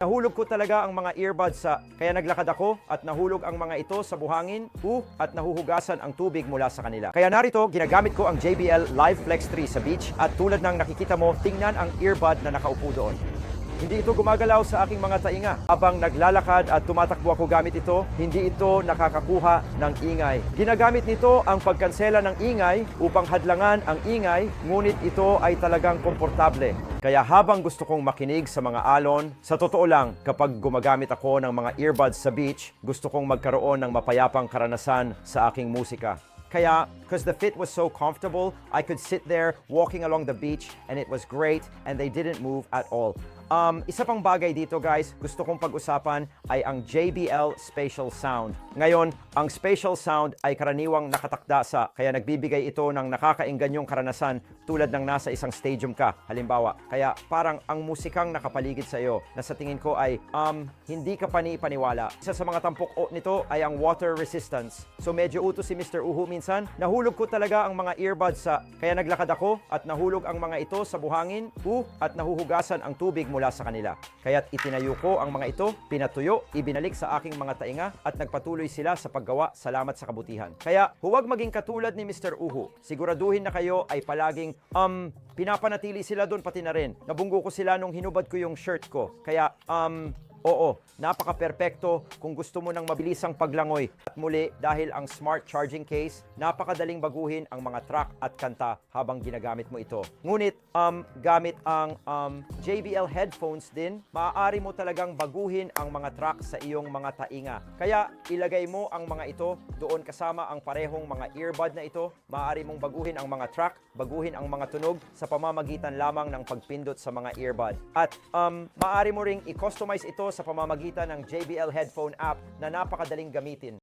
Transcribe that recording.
Nahulog ko talaga ang mga earbuds kaya naglakad ako at nahulog ang mga ito sa buhangin at nahuhugasan ang tubig mula sa kanila. Kaya narito, ginagamit ko ang JBL Live Flex 3 sa beach at tulad ng nakikita mo, tingnan ang earbud na nakaupo doon. Hindi ito gumagalaw sa aking mga tainga. Habang naglalakad at tumatakbo ako gamit ito, hindi ito nakakakuha ng ingay. Ginagamit nito ang pagkansela ng ingay upang hadlangan ang ingay, ngunit ito ay talagang komportable. Kaya habang gusto kong makinig sa mga alon, sa totoo lang, kapag gumagamit ako ng mga earbuds sa beach, gusto kong magkaroon ng mapayapang karanasan sa aking musika. Kaya, because the fit was so comfortable, I could sit there walking along the beach and it was great and they didn't move at all. Isa pang bagay dito guys, gusto kong pag-usapan ay ang JBL Spatial Sound. Ngayon, ang Spatial Sound ay karaniwang nakatakda kaya nagbibigay ito ng nakakaingganyong karanasan tulad ng nasa isang stadium ka, halimbawa. Kaya parang ang musikang nakapaligid sa iyo na sa tingin ko ay hindi ka paniwala. Isa sa mga tampok nito ay ang water resistance. So medyo uto si Mr. Uhu minsan. Nahulog ko talaga ang mga earbuds kaya naglakad ako at nahulog ang mga ito sa buhangin at nahuhugasan ang tubig mula sa kanila. Kaya't itinayo ko ang mga ito, pinatuyo, ibinalik sa aking mga tainga at nagpatuloy sila sa paggawa salamat sa kabutihan. Kaya huwag maging katulad ni Mr. Uhu. Siguraduhin na kayo ay palaging pinapanatili sila doon pati na rin. Nabunggo ko sila nung hinubad ko yung shirt ko. Kaya oo, napaka-perpekto kung gusto mo ng mabilisang paglangoy. At muli, dahil ang smart charging case, napakadaling baguhin ang mga track at kanta habang ginagamit mo ito. Ngunit, gamit ang JBL headphones din, maaari mo talagang baguhin ang mga track sa iyong mga tainga. Kaya, ilagay mo ang mga ito doon kasama ang parehong mga earbud na ito. Maaari mong baguhin ang mga track, baguhin ang mga tunog sa pamamagitan lamang ng pagpindot sa mga earbud. At maaari mo ring i-customize ito sa pamamagitan ng JBL headphone app na napakadaling gamitin.